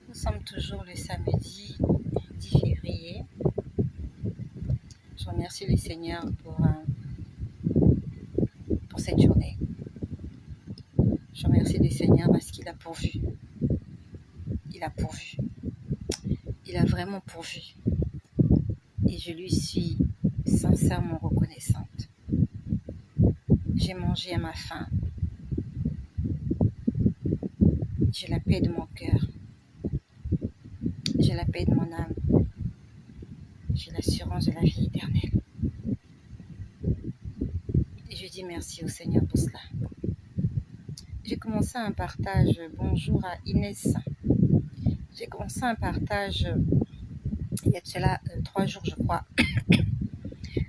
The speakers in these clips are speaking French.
Nous sommes toujours le samedi 10 février. Je remercie le Seigneur pour cette journée. Je remercie le Seigneur parce qu'il a pourvu. Il a pourvu. Il a vraiment pourvu. Et je lui suis sincèrement reconnaissante. J'ai mangé à ma faim. J'ai la paix de mon cœur. J'ai la paix de mon âme. J'ai l'assurance de la vie éternelle. Et je dis merci au Seigneur pour cela. J'ai commencé un partage. Bonjour à Inès. J'ai commencé un partage il y a de cela 3 jours, je crois.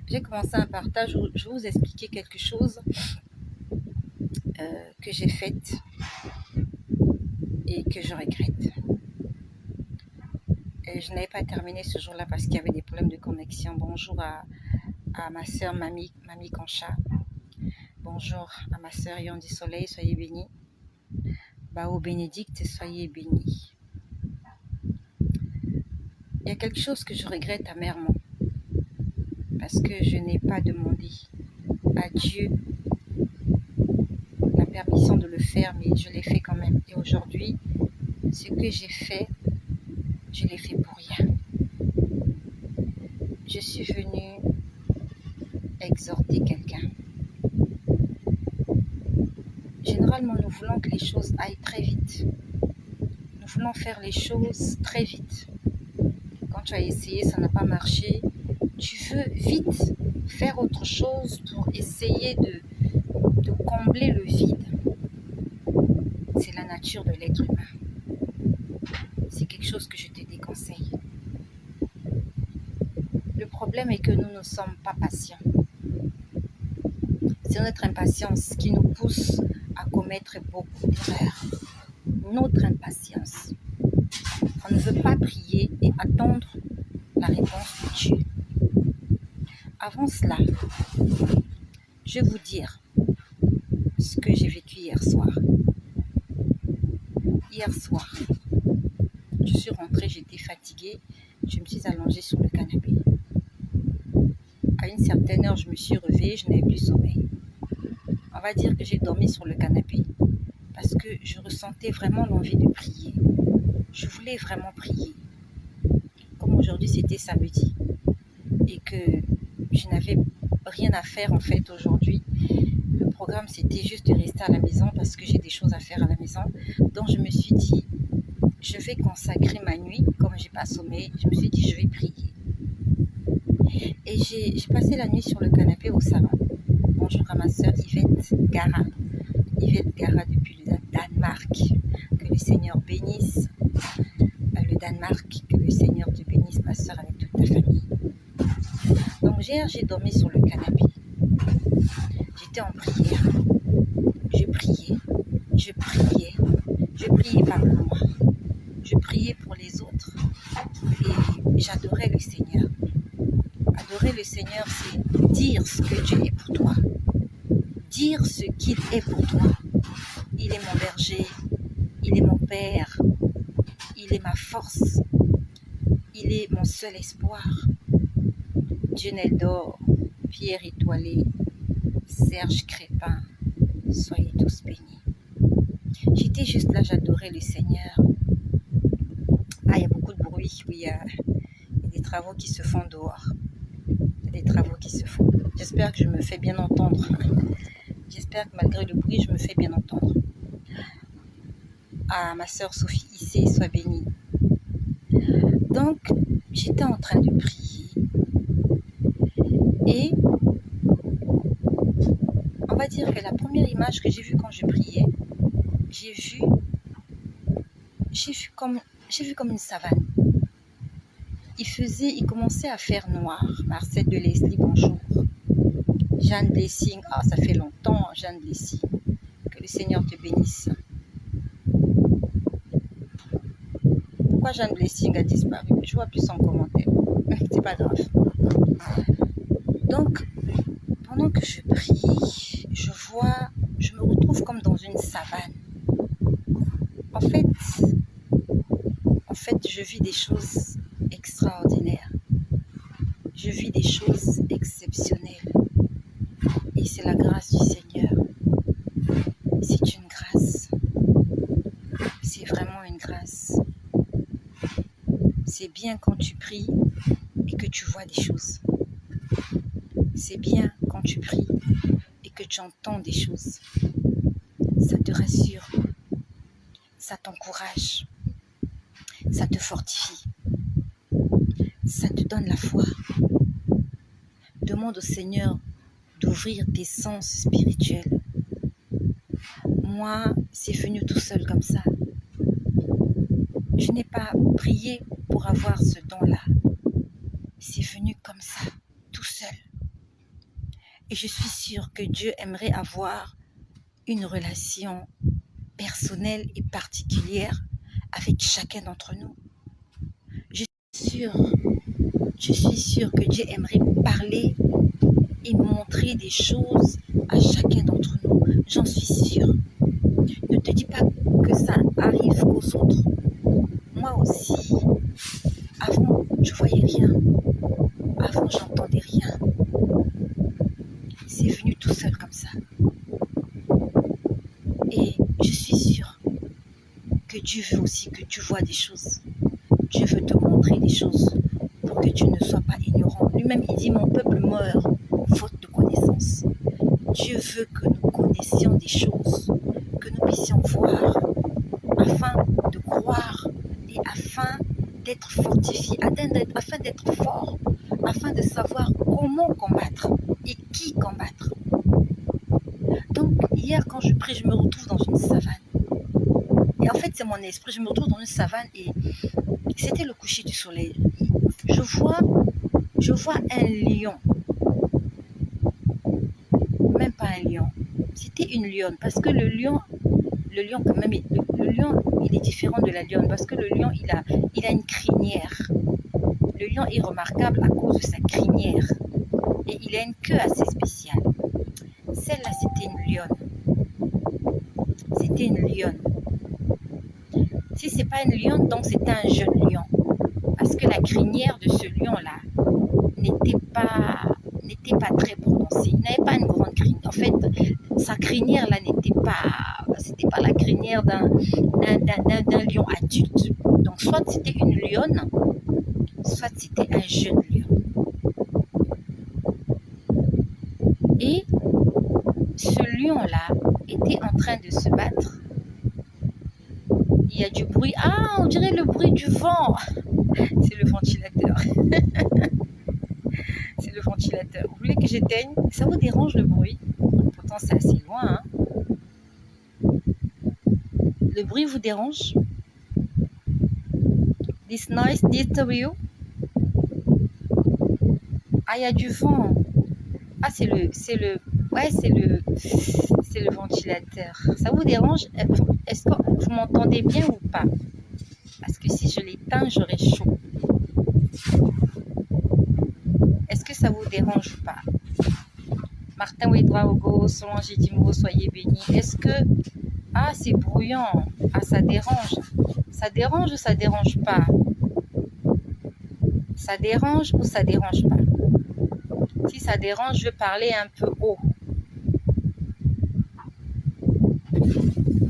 J'ai commencé un partage où je vais vous expliquer quelque chose que j'ai fait et que je regrette. Et je n'avais pas terminé ce jour-là parce qu'il y avait des problèmes de connexion. Bonjour à ma soeur Mamie Concha. Bonjour à ma soeur Yondi Soleil, soyez bénis. Bao Bénédicte, soyez bénis. Il y a quelque chose que je regrette amèrement parce que je n'ai pas demandé à Dieu la permission de le faire, mais je l'ai fait quand même. Et aujourd'hui, ce que j'ai fait, je l'ai fait pour rien. Je suis venue exhorter quelqu'un. Généralement, nous voulons que les choses aillent très vite. Nous voulons faire les choses très vite. Quand tu as essayé, ça n'a pas marché. Tu veux vite faire autre chose pour essayer de combler le vide. C'est la nature de l'être humain. C'est quelque chose que je te déconseille. Le problème est que nous ne sommes pas patients. C'est notre impatience qui nous pousse à commettre beaucoup d'erreurs. Notre impatience. On ne veut pas prier et attendre la réponse de Dieu. Avant cela, je vais vous dire ce que j'ai vécu hier soir. Hier soir, je suis rentrée, j'étais fatiguée, je me suis allongée sur le canapé. À une certaine heure, je me suis réveillée, je n'avais plus sommeil. On va dire que j'ai dormi sur le canapé parce que je ressentais vraiment l'envie de prier. Je voulais vraiment prier. Comme aujourd'hui, c'était samedi et que je n'avais rien à faire en fait aujourd'hui. Le programme, c'était juste de rester à la maison parce que j'ai des choses à faire à la maison. Donc, je me suis dit, je vais consacrer ma nuit, comme je n'ai pas sommeil, je me suis dit, je vais prier. Et j'ai passé la nuit sur le canapé au salon. Bonjour à ma soeur Yvette Gara. Yvette Gara depuis le Danemark. Que le Seigneur bénisse le Danemark. Que le Seigneur te bénisse, ma soeur, avec toute ta famille. Donc hier, j'ai dormi sur le canapé. J'étais en prière. Je priais. Je priais. Je priais pas pour moi. Je priais pour les autres. Et j'adorais le Seigneur. Adorer le Seigneur, c'est dire ce que Dieu est pour toi. Dire ce qu'il est pour toi. Il est mon berger. Il est mon Père. Il est ma force. Il est mon seul espoir. Dionel d'or, Pierre étoilé, Serge Crépin, soyez tous bénis. J'étais juste là, j'adorais le Seigneur. Ah, il y a beaucoup de bruit, oui, il y a des travaux qui se font dehors. Il y a des travaux qui se font. J'espère que je me fais bien entendre. J'espère que malgré le bruit, je me fais bien entendre. Ah, ma soeur Sophie Issé, sois bénie. Donc, j'étais en train de prier. Et on va dire que la première image que j'ai vue quand je priais, j'ai vu comme une savane. Il commençait à faire noir. Marcel de Leslie, bonjour. Jeanne Blessing, ça fait longtemps, Jeanne Blessing. Que le Seigneur te bénisse. Pourquoi Jeanne Blessing a disparu? Je vois plus son commentaire. C'est pas grave. Donc, pendant que je prie, je me retrouve comme dans une savane. En fait, je vis des choses extraordinaires. Je vis des choses exceptionnelles. Et c'est la grâce du Seigneur. C'est une grâce. C'est vraiment une grâce. C'est bien quand tu pries et que tu vois des choses. C'est bien quand tu pries et que tu entends des choses. Ça te rassure. Ça t'encourage. Ça te fortifie. Ça te donne la foi. Demande au Seigneur d'ouvrir tes sens spirituels. Moi, c'est venu tout seul comme ça. Je n'ai pas prié pour avoir ce don-là. C'est venu comme ça, tout seul. Et je suis sûre que Dieu aimerait avoir une relation personnelle et particulière avec chacun d'entre nous. Je suis sûre que Dieu aimerait parler et montrer des choses à chacun d'entre nous. J'en suis sûre. Ne te dis pas que ça arrive qu'aux autres. Moi aussi, avant, je voyais rien. Avant, j'entendais rien. C'est venu tout seul comme ça. Et je suis sûre que Dieu veut aussi que tu vois des choses. Dieu veut te montrer des choses pour que tu ne sois pas ignorant. Lui-même, il dit, mon peuple meurt faute de connaissance. Dieu veut que nous connaissions des choses, que nous puissions voir, afin de croire et afin d'être fortifiés, afin d'être forts, afin de savoir comment combattre et qui combattre. Donc, hier, quand je prie, je me retrouve dans une savane. Et en fait, c'est mon esprit. Je me retrouve dans une savane et c'était le coucher du soleil. Je vois un lion. Même pas un lion. C'était une lionne. Parce que le lion quand même, le lion, il est différent de la lionne. Parce que le lion, il a une crinière. Le lion est remarquable à cause de sa crinière. Et il a une queue assez spéciale. Celle-là, c'était une lionne. C'était une lionne. Si c'est pas une lionne, donc c'était un jeune lion. Parce que la crinière de ce lion-là n'était pas très prononcée. Il n'avait pas une grande crinière. En fait, sa crinière-là c'était pas la crinière d'un lion adulte. Donc, soit c'était une lionne, soit c'était un jeune lion. Et ce lion-là était en train de se battre. Il y a du bruit. Ah, on dirait le bruit du vent. C'est le ventilateur. C'est le ventilateur. Vous voulez que j'éteigne? Ça vous dérange le bruit? Pourtant, c'est assez loin. Hein? Le bruit vous dérange? This noise disturb you? Ah, il y a du vent. Ah, c'est le ventilateur. Ça vous dérange? Est-ce que vous m'entendez bien ou pas? Parce que si je l'éteins, j'aurai chaud. Est-ce que ça vous dérange ou pas? Martin Ouedraogo, Solange Dimo, soyez bénis. Est-ce que... Ah, c'est bruyant. Ah, ça dérange. Ça dérange ou ça dérange pas? Ça dérange ou ça dérange pas? Si ça dérange, je vais parler un peu haut.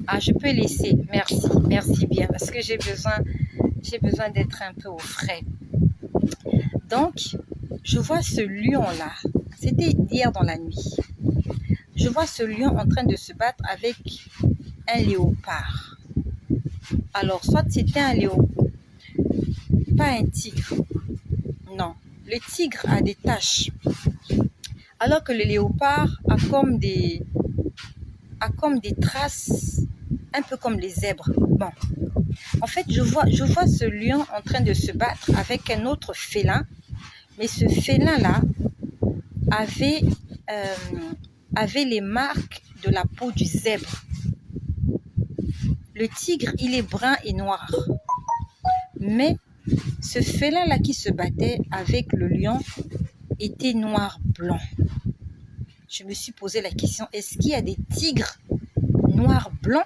Ah, je peux laisser. Merci bien. Parce que j'ai besoin d'être un peu au frais. Donc, je vois ce lion-là. C'était hier dans la nuit. Je vois ce lion en train de se battre avec un léopard. Alors, soit c'était un léopard, pas un tigre. Non, le tigre a des taches. Alors que le léopard a comme des traces, un peu comme les zèbres. Bon, en fait, je vois ce lion en train de se battre avec un autre félin, mais ce félin-là avait les marques de la peau du zèbre. Le tigre, il est brun et noir. Mais ce félin-là qui se battait avec le lion était noir-blanc. Je me suis posé la question, est-ce qu'il y a des tigres noir-blanc?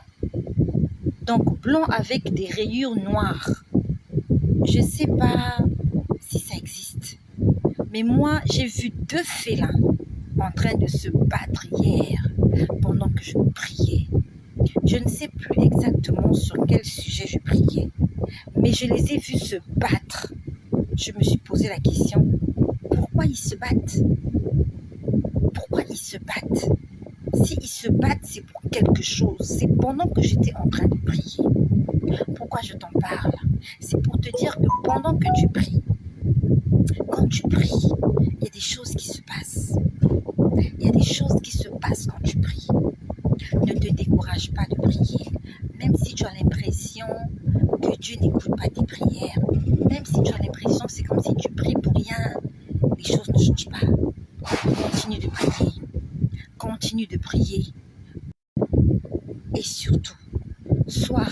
Donc blanc avec des rayures noires. Je ne sais pas si ça existe, mais moi, j'ai vu 2 félins en train de se battre hier pendant que je priais. Je ne sais plus exactement sur quel sujet je priais, mais je les ai vus se battre. Je me suis posé la question, pourquoi ils se battent? Pourquoi ils se battent? S'ils se battent, c'est pour quelque chose. C'est pendant que j'étais en train de prier. Pourquoi je t'en parle? C'est pour te dire que pendant que tu pries, quand tu pries, il y a des choses qui se passent. Il y a des choses qui se passent quand tu pries. Ne te décourage pas de prier. Même si tu as l'impression que Dieu n'écoute pas tes prières, même si tu as l'impression que c'est comme si tu pries pour rien, les choses ne changent pas. Continue de prier. Continue de prier. Et surtout, sois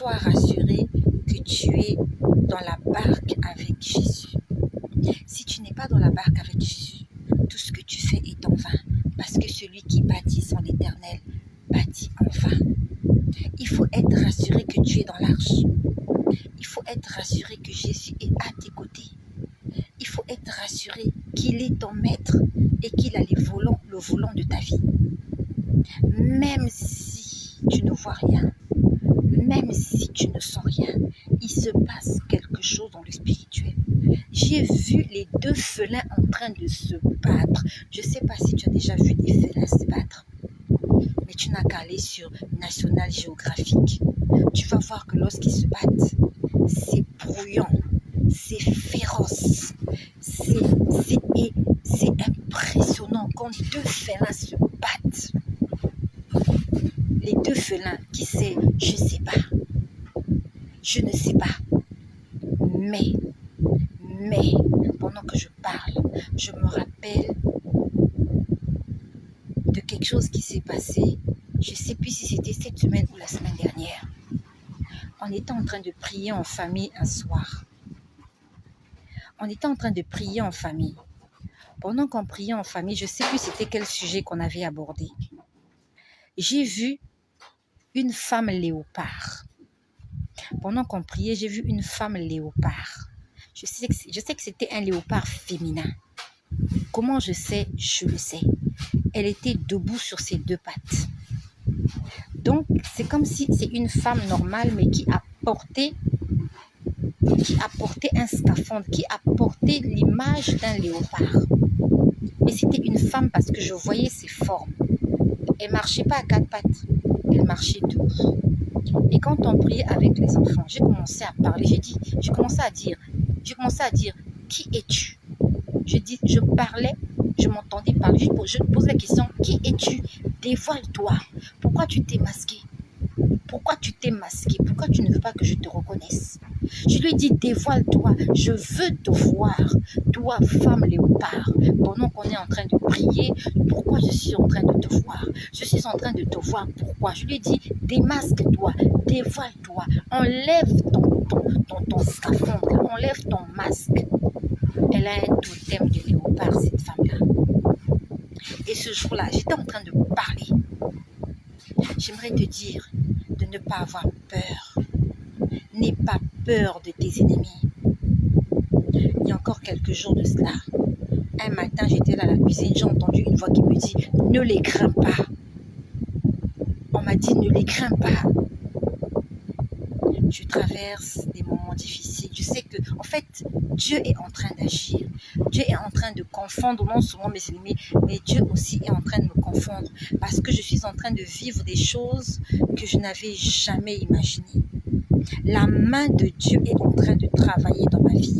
rassuré que tu es dans la barque avec Jésus. Si tu n'es pas dans la barque avec Jésus, tout ce que tu fais est en vain, parce que celui qui bâtit son éternel bâtit en vain. Il faut être rassuré que tu es dans l'arche. Il faut être rassuré que Jésus est à tes côtés. Il faut être rassuré qu'il est ton maître et qu'il a le volant de ta vie. Même si tu ne vois rien, même si tu ne sens rien, il se passe quelque chose dans le spirituel. J'ai vu les 2 félins en train de se battre. Je ne sais pas si tu as déjà vu des félins se battre, mais tu n'as qu'à aller sur National Geographic. Tu vas voir que lorsqu'ils se battent, c'est bruyant, c'est féroce, c'est impressionnant quand 2 félins se battent. Les 2 félins, qui c'est? Je ne sais pas. Je ne sais pas. Mais, pendant que je parle, je me rappelle de quelque chose qui s'est passé. Je ne sais plus si c'était cette semaine ou la semaine dernière. On était en train de prier en famille un soir. On était en train de prier en famille. Pendant qu'on priait en famille, je ne sais plus c'était quel sujet qu'on avait abordé. J'ai vu une femme léopard. Pendant qu'on priait, j'ai vu une femme léopard. Je sais que c'était un léopard féminin. Comment je sais? Je le sais. Elle était debout sur ses 2 pattes. Donc, c'est comme si c'est une femme normale, mais qui a porté un scaphandre, qui a porté l'image d'un léopard. Mais c'était une femme parce que je voyais ses formes. Elle ne marchait pas à 4 pattes, elle marchait debout. Et quand on priait avec les enfants, j'ai commencé à parler, j'ai commencé à dire, qui es-tu? Je parlais, je m'entendais parler, je pose la question, qui es-tu? Dévoile-toi. Pourquoi tu t'es masqué? Pourquoi tu t'es masqué? Pourquoi tu ne veux pas que je te reconnaisse? Je lui ai dit, dévoile-toi, je veux te voir, toi, femme léopard. Pendant qu'on est en train de prier, pourquoi je suis en train de te voir? Je suis en train de te voir, pourquoi? Je lui ai dit, démasque-toi, dévoile-toi, enlève ton scaphandre, enlève ton masque. Elle a un totem de léopard, cette femme-là. Et ce jour-là, j'étais en train de parler. J'aimerais te dire de ne pas avoir peur. N'aie pas peur de tes ennemis. Il y a encore quelques jours de cela, un matin, j'étais là à la cuisine, j'ai entendu une voix qui me dit « Ne les crains pas ». On m'a dit « Ne les crains pas ». Je traverse des moments difficiles. Je sais que, en fait, Dieu est en train d'agir. Dieu est en train de confondre non seulement mes ennemis, mais Dieu aussi est en train de me confondre parce que je suis en train de vivre des choses que je n'avais jamais imaginées. La main de Dieu est en train de travailler dans ma vie.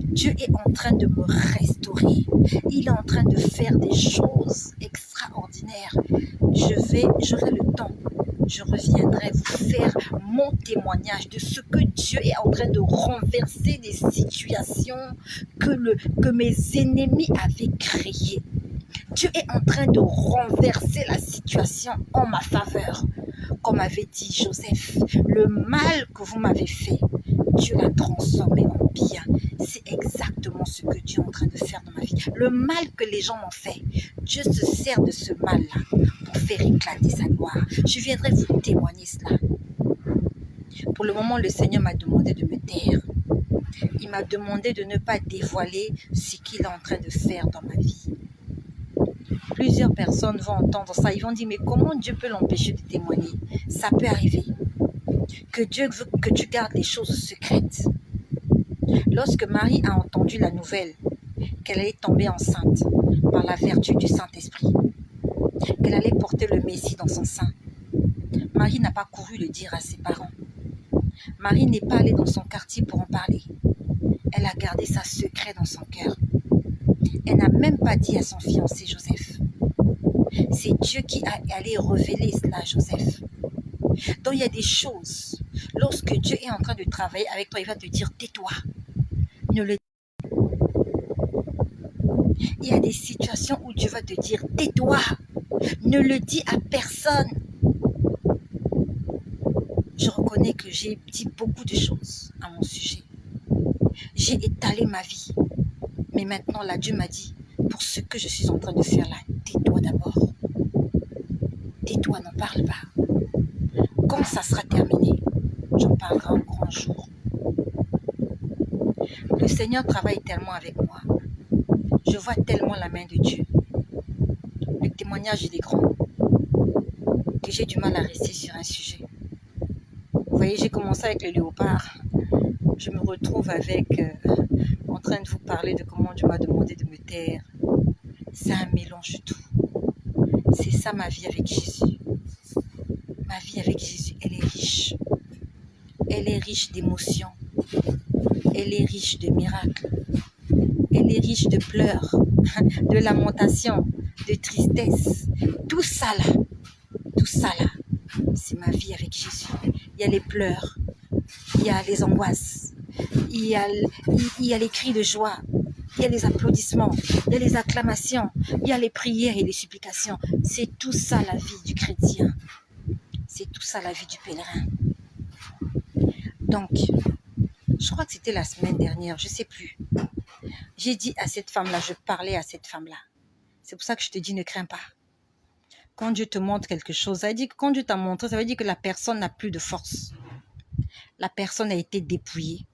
Dieu est en train de me restaurer. Il est en train de faire des choses extraordinaires. J'aurai le temps. Je reviendrai vous faire mon témoignage de ce que Dieu est en train de renverser des situations que mes ennemis avaient créées. Dieu est en train de renverser la situation en ma faveur. Comme avait dit Joseph, le mal que vous m'avez fait, Dieu l'a transformé en bien. C'est exactement ce que Dieu est en train de faire dans ma vie. Le mal que les gens m'ont fait, Dieu se sert de ce mal-là pour faire éclater sa gloire. Je viendrai vous témoigner cela. Pour le moment, le Seigneur m'a demandé de me taire. Il m'a demandé de ne pas dévoiler ce qu'il est en train de faire dans ma vie. Plusieurs personnes vont entendre ça. Ils vont dire, mais comment Dieu peut l'empêcher de témoigner? Ça peut arriver. Que Dieu veut que tu gardes les choses secrètes. Lorsque Marie a entendu la nouvelle qu'elle allait tomber enceinte par la vertu du Saint-Esprit, qu'elle allait porter le Messie dans son sein, Marie n'a pas couru le dire à ses parents. Marie n'est pas allée dans son quartier pour en parler. Elle a gardé ça secret dans son cœur. Elle n'a même pas dit à son fiancé Joseph. C'est Dieu qui a allé révéler cela à Joseph. Donc il y a des choses, lorsque Dieu est en train de travailler avec toi, il va te dire tais-toi. Ne le... Il y a des situations où Dieu va te dire tais-toi. Ne le dis à personne. Je reconnais que j'ai dit beaucoup de choses à mon sujet. J'ai étalé ma vie. Mais maintenant, là, Dieu m'a dit, pour ce que je suis en train de faire là, tais-toi d'abord. Tais-toi, n'en parle pas. Quand ça sera terminé, j'en parlerai au grand jour. Le Seigneur travaille tellement avec moi. Je vois tellement la main de Dieu. Le témoignage, il est grand. Que j'ai du mal à rester sur un sujet. Vous voyez, j'ai commencé avec le léopard. Je me retrouve en train de vous parler de comment Dieu m'a demandé de me taire. C'est un mélange de tout. C'est ça ma vie avec Jésus. Ma vie avec Jésus, elle est riche. Elle est riche d'émotions. Elle est riche de miracles. Elle est riche de pleurs, de lamentations, de tristesse. Tout ça là, c'est ma vie avec Jésus. Il y a les pleurs, il y a les angoisses, il y a les cris de joie, il y a les applaudissements, il y a les acclamations, il y a les prières et les supplications. C'est tout ça la vie du chrétien. C'est tout ça la vie du pèlerin. Donc, je crois que c'était la semaine dernière, je ne sais plus. J'ai dit à cette femme-là, je parlais à cette femme-là. C'est pour ça que je te dis, ne crains pas. Quand Dieu te montre quelque chose, ça veut dire que quand Dieu t'a montré, ça veut dire que la personne n'a plus de force. La personne a été dépouillée.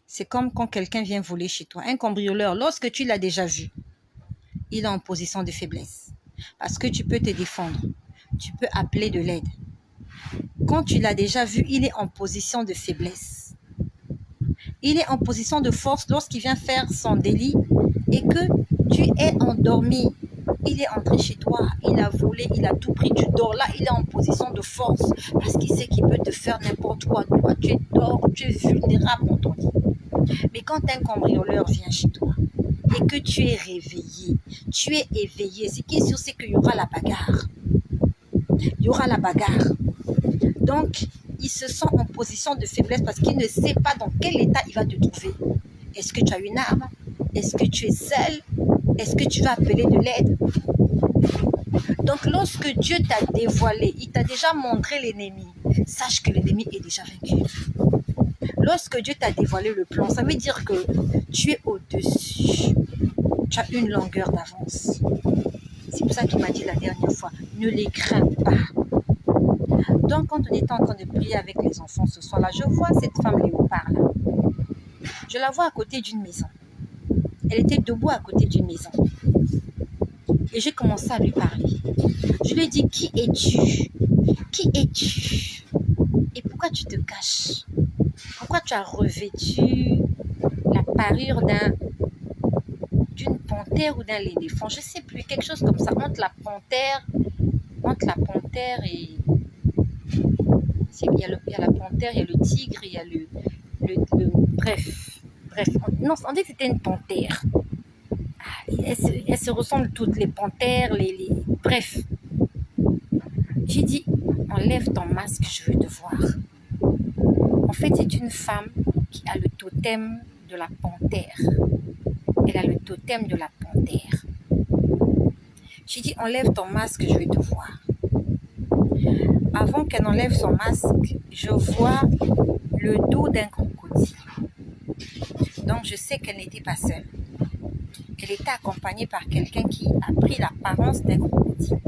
C'est comme quand quelqu'un vient voler chez toi. Un cambrioleur, lorsque tu l'as déjà vu, il est en position de faiblesse. Parce que tu peux te défendre. Tu peux appeler de l'aide. Quand tu l'as déjà vu, il est en position de faiblesse. Il est en position de force lorsqu'il vient faire son délit et que tu es endormi. Il est entré chez toi, il a volé, il a tout pris, tu dors là, il est en position de force parce qu'il sait qu'il peut te faire n'importe quoi. Toi, tu dors, tu es vulnérable dans ton lit. Mais quand un cambrioleur vient chez toi et que tu es réveillé, tu es éveillé, ce qui est sûr, c'est qu'il y aura la bagarre. Il y aura la bagarre. Donc, il se sent en position de faiblesse parce qu'il ne sait pas dans quel état il va te trouver. Est-ce que tu as une arme? Est-ce que tu es seul? Est-ce que tu vas appeler de l'aide? Donc, lorsque Dieu t'a dévoilé, il t'a déjà montré l'ennemi, sache que l'ennemi est déjà vaincu. Lorsque Dieu t'a dévoilé le plan, ça veut dire que tu es au-dessus. Tu as une longueur d'avance. C'est pour ça qu'il m'a dit la dernière fois, ne les crains pas. Donc, quand on était en train de prier avec les enfants ce soir-là, je vois cette femme léopard là. Je la vois à côté d'une maison. Elle était debout à côté d'une maison. Et j'ai commencé à lui parler. Je lui ai dit, qui es-tu? Qui es-tu? Et pourquoi tu te caches? Pourquoi tu as revêtu la parure d'une panthère ou d'un éléphant? Je ne sais plus, quelque chose comme ça. Entre la panthère et... Il y a la panthère, il y a le tigre, il y a bref. Non, on dit que c'était une panthère. Elles se ressemblent toutes, les panthères, bref. J'ai dit, enlève ton masque, je veux te voir. En fait, c'est une femme qui a le totem de la panthère. Elle a le totem de la panthère. J'ai dit, enlève ton masque, je veux te voir. Avant qu'elle enlève son masque, je vois le dos d'un crocodile. Donc, je sais qu'elle n'était pas seule. Elle était accompagnée par quelqu'un qui a pris l'apparence d'un crocodile.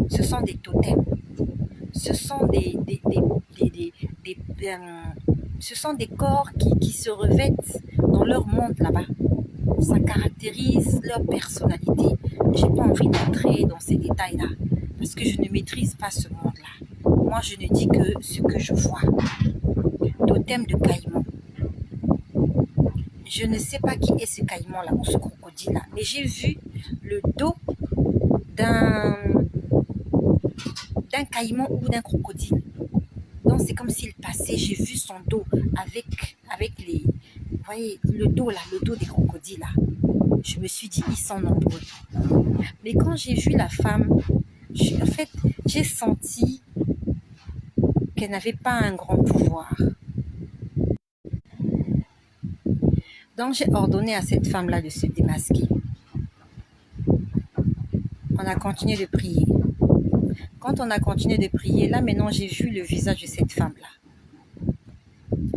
Ce sont des totems. ce sont ce sont des corps qui se revêtent dans leur monde là-bas. Ça caractérise leur personnalité. J'ai pas envie d'entrer dans ces détails-là parce que je ne maîtrise pas ce monde-là. Moi, je ne dis que ce que je vois. Totem de caïman. Je ne sais pas qui est ce caïman-là ou ce crocodile-là, mais j'ai vu le dos d'un caïman ou d'un crocodile. Donc, c'est comme s'il passait. J'ai vu son dos avec les... Vous voyez, le dos là, le dos des crocodiles là. Je me suis dit, ils sont nombreux. Mais quand j'ai vu la femme, en fait, j'ai senti qu'elle n'avait pas un grand pouvoir. Donc, j'ai ordonné à cette femme-là de se démasquer. On a continué de prier. Quand on a continué de prier, là maintenant, j'ai vu le visage de cette femme-là.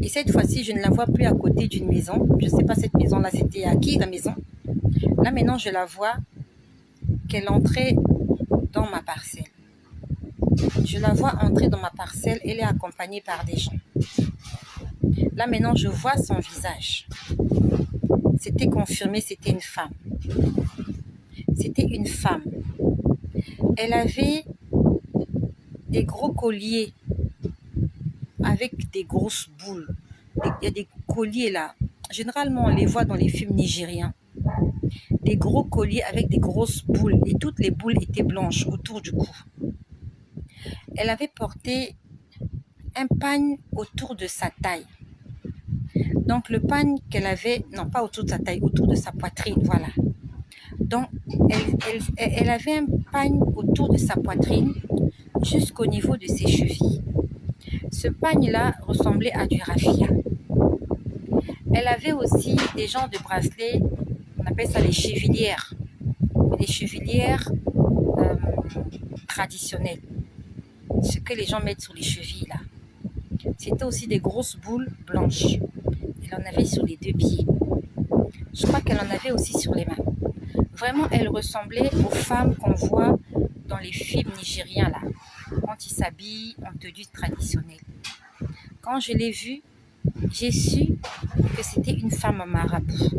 Et cette fois-ci, je ne la vois plus à côté d'une maison. Je ne sais pas cette maison-là, c'était à qui la maison? Là maintenant, je la vois qu'elle entrait dans ma parcelle. Je la vois entrer dans ma parcelle, elle est accompagnée par des gens. Là maintenant, je vois son visage. C'était confirmé, c'était une femme. C'était une femme. Elle avait des gros colliers avec des grosses boules. Il y a des colliers là. Généralement, on les voit dans les films nigériens. Des gros colliers avec des grosses boules. Et toutes les boules étaient blanches autour du cou. Elle avait porté un pagne autour de sa taille. Donc le pagne qu'elle avait, non pas autour de sa taille, autour de sa poitrine, voilà. Donc elle avait un pagne autour de sa poitrine jusqu'au niveau de ses chevilles. Ce pagne-là ressemblait à du raffia. Elle avait aussi des genres de bracelets, on appelle ça les chevilières. Les chevilières traditionnelles. Ce que les gens mettent sur les chevilles là. C'était aussi des grosses boules blanches. Elle en avait sur les 2 pieds. Je crois qu'elle en avait aussi sur les mains. Vraiment, elle ressemblait aux femmes qu'on voit dans les films nigériens là, quand ils s'habillent en tenue traditionnelle. Quand je l'ai vue, j'ai su que c'était une femme marabout.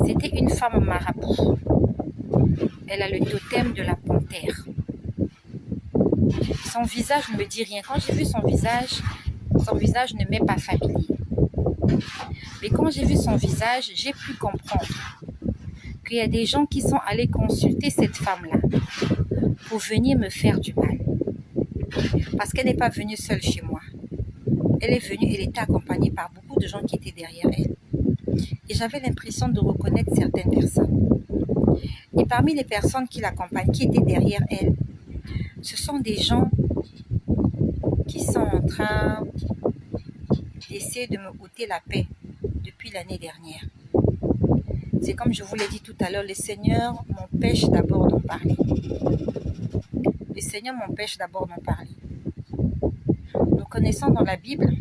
C'était une femme marabout. Elle a le totem de la panthère. Son visage ne me dit rien. Quand j'ai vu son visage ne m'est pas familier. Mais quand j'ai vu son visage, j'ai pu comprendre qu'il y a des gens qui sont allés consulter cette femme-là pour venir me faire du mal. Parce qu'elle n'est pas venue seule chez moi. Elle est venue, elle était accompagnée par beaucoup de gens qui étaient derrière elle. Et j'avais l'impression de reconnaître certaines personnes. Et parmi les personnes qui l'accompagnent, qui étaient derrière elle, ce sont des gens qui sont en train d'essayer de me ôter la paix depuis l'année dernière. C'est comme je vous l'ai dit tout à l'heure, le Seigneur m'empêche d'abord d'en parler. Le Seigneur m'empêche d'abord d'en parler. Nous connaissons dans la Bible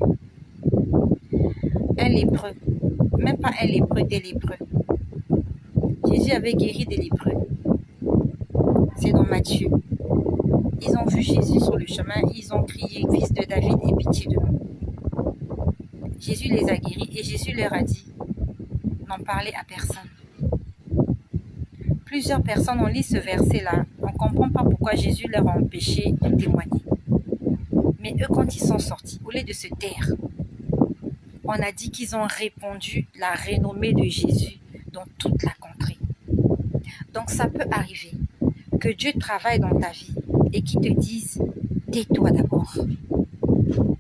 un lépreux, même pas un lépreux, des lépreux. Jésus avait guéri des lépreux. C'est dans Matthieu. Ils ont vu Jésus sur le chemin, ils ont crié, fils de David, aie pitié de nous. Jésus les a guéris et Jésus leur a dit, n'en parlez à personne. Plusieurs personnes ont lu ce verset-là. On ne comprend pas pourquoi Jésus leur a empêché de témoigner. Mais eux, quand ils sont sortis, au lieu de se taire, on a dit qu'ils ont répandu la renommée de Jésus dans toute la contrée. Donc ça peut arriver que Dieu travaille dans ta vie et qu'il te dise, tais-toi d'abord.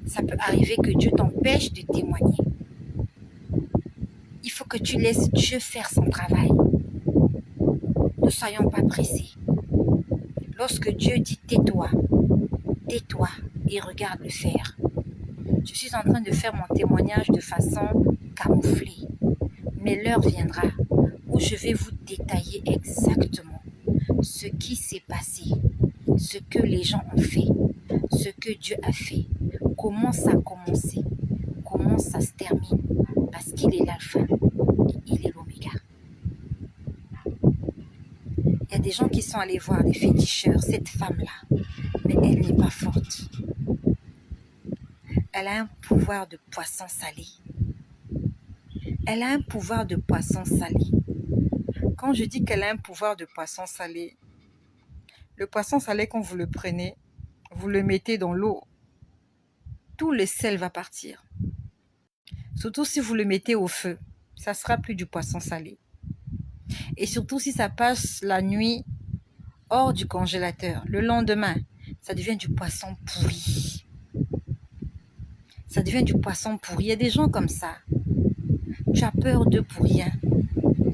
Ça peut arriver que Dieu t'empêche de témoigner. Il faut que tu laisses Dieu faire son travail. Ne soyons pas pressés. Lorsque Dieu dit tais-toi et regarde le faire. Je suis en train de faire mon témoignage de façon camouflée. Mais l'heure viendra où je vais vous détailler exactement ce qui s'est passé, ce que les gens ont fait, ce que Dieu a fait, comment ça a commencé, comment ça se termine, parce qu'il est l'alpha et il est l'oméga. Il y y a des gens qui sont allés voir des féticheurs, cette femme-là, mais elle n'est pas forte. Elle a un pouvoir de poisson salé. Elle a un pouvoir de poisson salé. Quand je dis qu'elle a un pouvoir de poisson salé, le poisson salé, quand vous le prenez, vous le mettez dans l'eau, tout le sel va partir. Surtout si vous le mettez au feu, ça sera plus du poisson salé. Et surtout si ça passe la nuit hors du congélateur, le lendemain, ça devient du poisson pourri. Ça devient du poisson pourri. Il y a des gens comme ça. Tu as peur d'eux pour rien.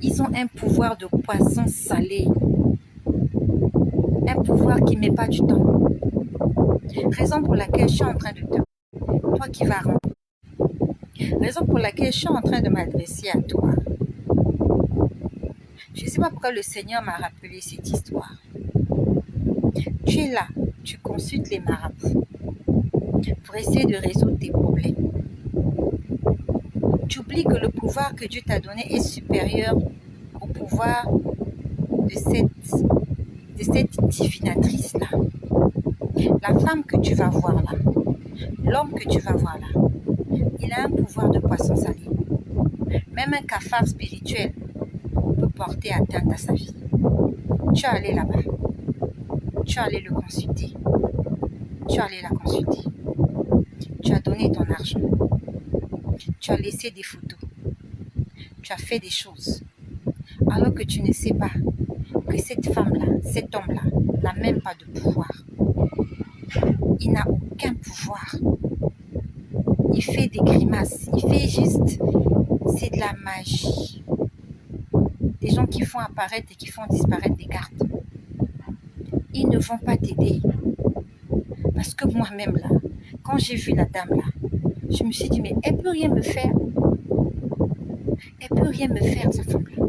Ils ont un pouvoir de poisson salé. Un pouvoir qui ne met pas du temps. Raison pour laquelle je suis en train de te... Toi qui vas rentrer. Raison pour laquelle je suis en train de m'adresser à toi. Je ne sais pas pourquoi le Seigneur m'a rappelé cette histoire. Tu es là, tu consultes les marabouts pour essayer de résoudre tes problèmes. Tu oublies que le pouvoir que Dieu t'a donné est supérieur au pouvoir de cette divinatrice-là. La femme que tu vas voir là, l'homme que tu vas voir là, il a un pouvoir de poisson salé. Même un cafard spirituel peut porter atteinte à sa vie. Tu es allé là-bas. Tu es allé le consulter. Tu es allé la consulter. Tu as donné ton argent. Tu as laissé des photos. Tu as fait des choses. Alors que tu ne sais pas que cette femme-là, cet homme-là, n'a même pas de pouvoir. Il n'a aucun pouvoir. Il fait des grimaces. Il fait juste... C'est de la magie. Des gens qui font apparaître et qui font disparaître des cartes. Ils ne vont pas t'aider. Parce que moi-même là, quand j'ai vu la dame là, je me suis dit, mais elle peut rien me faire. Elle peut rien me faire, cette femme-là.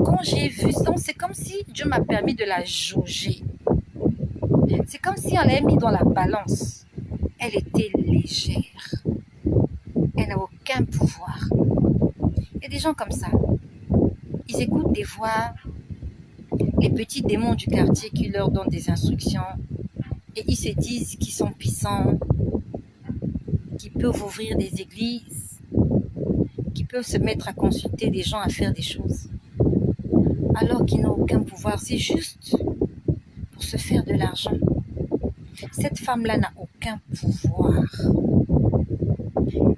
Quand j'ai vu ça, c'est comme si Dieu m'a permis de la jauger. C'est comme si on l'avait mis dans la balance. Elle était légère. Elle n'a aucun pouvoir. Il y a des gens comme ça. Ils écoutent des voix, les petits démons du quartier qui leur donnent des instructions et ils se disent qu'ils sont puissants, qu'ils peuvent ouvrir des églises, qu'ils peuvent se mettre à consulter des gens à faire des choses. Alors qu'ils n'ont aucun pouvoir, c'est juste pour se faire de l'argent. Cette femme-là n'a aucun pouvoir.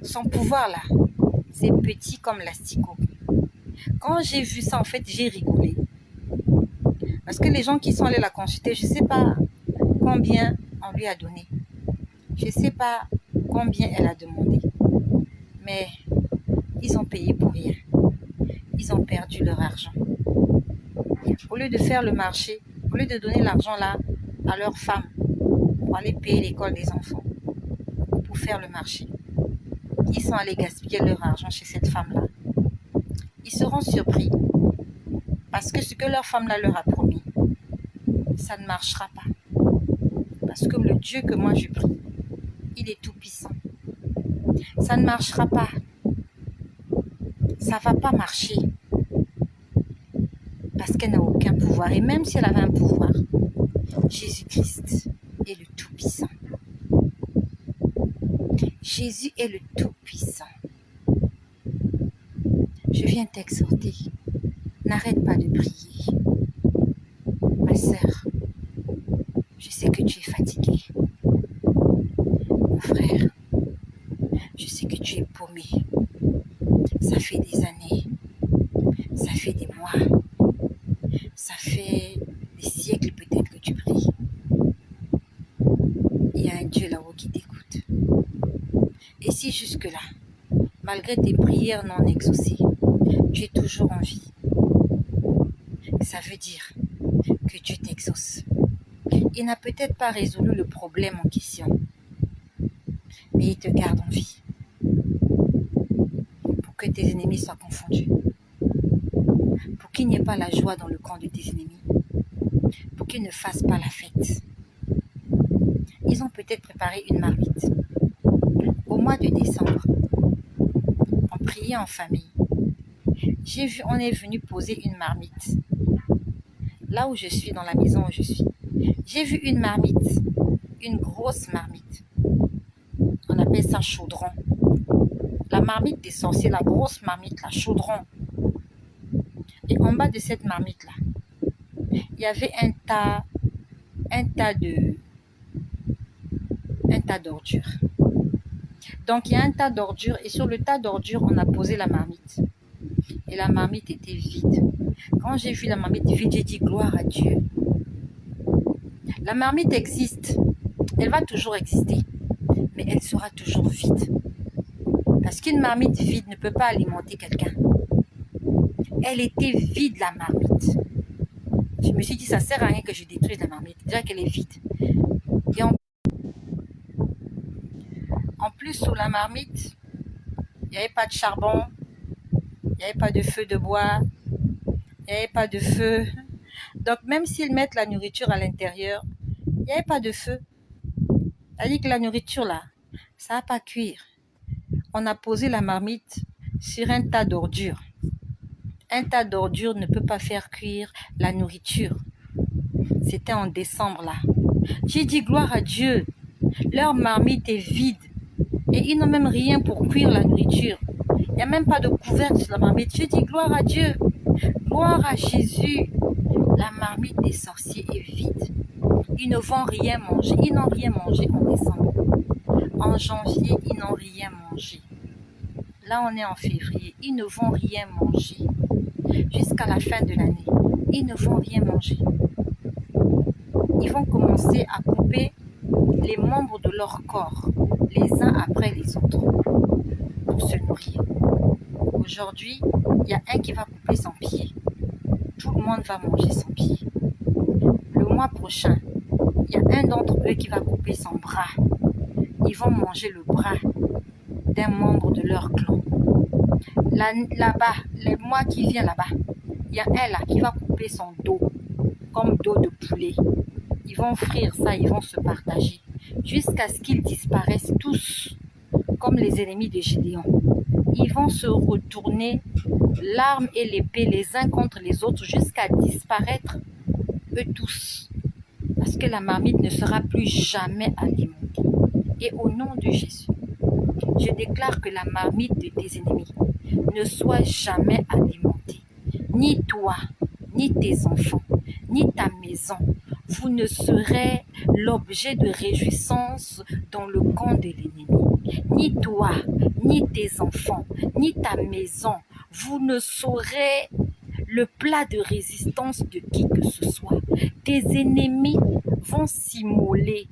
Son pouvoir là, c'est petit comme l'asticot. Quand j'ai vu ça, en fait, j'ai rigolé. Parce que les gens qui sont allés la consulter, je ne sais pas combien on lui a donné. Je ne sais pas combien elle a demandé. Mais ils ont payé pour rien. Ils ont perdu leur argent. Au lieu de faire le marché, au lieu de donner l'argent là à leurs femmes pour aller payer l'école des enfants, pour faire le marché, ils sont allés gaspiller leur argent chez cette femme-là. Ils seront surpris parce que ce que leur femme-là leur a promis, ça ne marchera pas. Parce que le Dieu que moi je prie, il est tout puissant. Ça ne marchera pas. Ça ne va pas marcher. Parce qu'elle n'a aucun pouvoir. Et même si elle avait un pouvoir, Jésus-Christ est le tout-puissant. Jésus est le tout-puissant. Je viens t'exhorter. N'arrête pas de prier. Ma sœur, je sais que tu es fatiguée. Mon frère, je sais que tu es paumé. Ça fait des années. Ça fait des mois. Ça fait des siècles peut-être que tu pries. Il y a un Dieu là-haut qui t'écoute. Et si jusque-là, malgré tes prières non exaucées, tu es toujours en vie, ça veut dire que Dieu t'exauce. Il n'a peut-être pas résolu le problème en question, mais il te garde en vie pour que tes ennemis soient confondus, pour qu'il n'y ait pas la joie dans le camp de tes ennemis, pour qu'ils ne fassent pas la fête. Ils ont peut-être préparé une marmite. Au mois de décembre, on priait en famille. J'ai vu, on est venu poser une marmite. là où je suis, dans la maison où je suis, j'ai vu une marmite, une grosse marmite. On appelle ça chaudron. La marmite des sorciers, la grosse marmite, la chaudron. Et en bas de cette marmite-là, il y avait un tas d'ordures. Donc il y a un tas d'ordures et sur le tas d'ordures, on a posé la marmite. Et la marmite était vide. Quand j'ai vu la marmite vide, j'ai dit gloire à Dieu. La marmite existe. Elle va toujours exister. Mais elle sera toujours vide. Parce qu'une marmite vide ne peut pas alimenter quelqu'un. Elle était vide, la marmite. Je me suis dit, ça ne sert à rien que je détruise la marmite. Déjà qu'elle est vide. Et en plus, sous la marmite, il n'y avait pas de charbon. Il n'y avait pas de feu de bois. Il n'y avait pas de feu. Donc, même s'ils mettent la nourriture à l'intérieur, il n'y avait pas de feu. C'est-à-dire que la nourriture, là, ça va pas cuire. On a posé la marmite sur un tas d'ordures. Un tas d'ordures ne peut pas faire cuire la nourriture. C'était en décembre, là. J'ai dit gloire à Dieu. Leur marmite est vide. Et ils n'ont même rien pour cuire la nourriture. Il n'y a même pas de couvercle sur la marmite. J'ai dit gloire à Dieu. Gloire à Jésus. La marmite des sorciers est vide. Ils ne vont rien manger. Ils n'ont rien mangé en décembre. En janvier, ils n'ont rien mangé. Là, on est en février. Ils ne vont rien manger. Jusqu'à la fin de l'année, ils ne vont rien manger. Ils vont commencer à couper les membres de leur corps, les uns après les autres, pour se nourrir. Aujourd'hui, il y a un qui va couper son pied. Tout le monde va manger son pied. Le mois prochain, il y a un d'entre eux qui va couper son bras. Ils vont manger le bras d'un membre de leur clan. Là-bas, les mois qui viennent là-bas, il y a un là qui va couper son dos, comme dos de poulet. Ils vont frire ça, ils vont se partager, jusqu'à ce qu'ils disparaissent tous, comme les ennemis de Gédéon. Ils vont se retourner, l'arme et l'épée les uns contre les autres, jusqu'à disparaître, eux tous. Parce que la marmite ne sera plus jamais alimentée. Et au nom de Jésus, je déclare que la marmite de tes ennemis ne soit jamais alimentée. Ni toi, ni tes enfants, ni ta maison. Vous ne serez l'objet de réjouissance dans le camp de l'ennemi. Ni toi, ni tes enfants, ni ta maison. Vous ne serez le plat de résistance de qui que ce soit. Tes ennemis vont s'immoler.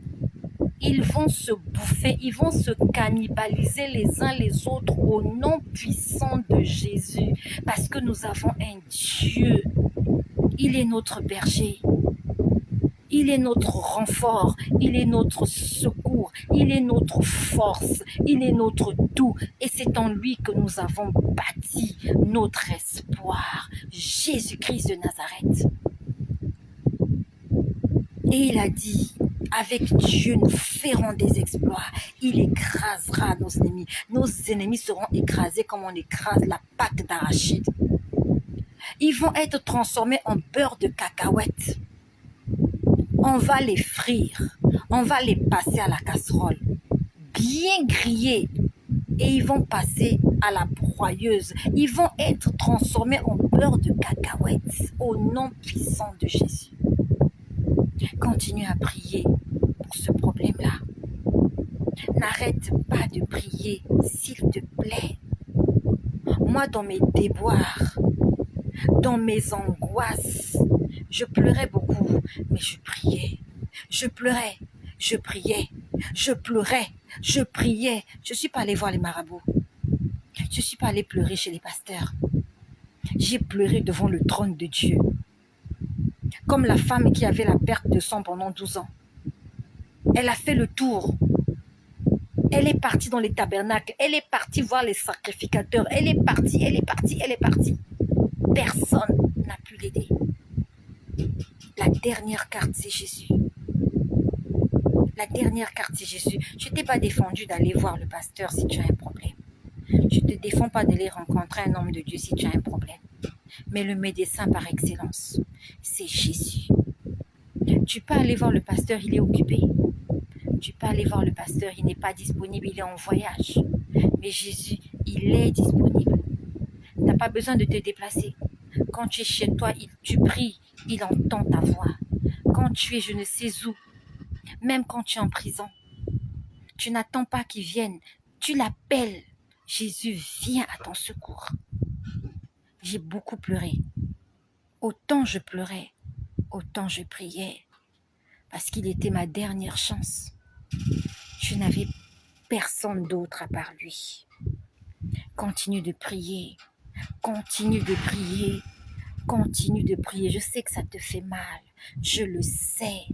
Ils vont se bouffer, ils vont se cannibaliser les uns les autres au nom puissant de Jésus. Parce que nous avons un Dieu. Il est notre berger. Il est notre renfort. Il est notre secours. Il est notre force. Il est notre tout. Et c'est en lui que nous avons bâti notre espoir. Jésus-Christ de Nazareth. Et il a dit, avec Dieu, nous ferons des exploits. Il écrasera nos ennemis. Nos ennemis seront écrasés comme on écrase la pâte d'arachide. Ils vont être transformés en beurre de cacahuète. On va les frire. On va les passer à la casserole. Bien grillés. Et ils vont passer à la broyeuse. Ils vont être transformés en beurre de cacahuète. Au nom puissant de Jésus. Continue à prier pour ce problème-là. N'arrête pas de prier, s'il te plaît. Moi, dans mes déboires, dans mes angoisses, je pleurais beaucoup, mais je priais. Je pleurais, je priais, je pleurais, je priais. Je ne suis pas allée voir les marabouts. Je ne suis pas allée pleurer chez les pasteurs. J'ai pleuré devant le trône de Dieu. Comme la femme qui avait la perte de sang pendant 12 ans. Elle a fait le tour. Elle est partie dans les tabernacles. Elle est partie voir les sacrificateurs. Elle est partie, elle est partie, elle est partie. Personne n'a pu l'aider. La dernière carte, c'est Jésus. La dernière carte, c'est Jésus. Je ne t'ai pas défendu d'aller voir le pasteur si tu as un problème. Je ne te défends pas d'aller rencontrer un homme de Dieu si tu as un problème. Mais le médecin par excellence, c'est Jésus. Tu peux aller voir le pasteur, il est occupé. Tu peux aller voir le pasteur, il n'est pas disponible, il est en voyage. Mais Jésus, il est disponible. Tu n'as pas besoin de te déplacer. Quand tu es chez toi, tu pries, il entend ta voix. Quand tu es je ne sais où, même quand tu es en prison, tu n'attends pas qu'il vienne. Tu l'appelles. Jésus vient à ton secours. J'ai beaucoup pleuré. Autant je pleurais, autant je priais. Parce qu'il était ma dernière chance. Je n'avais personne d'autre à part lui. Continue de prier. Continue de prier. Continue de prier. Je sais que ça te fait mal. Je le sais.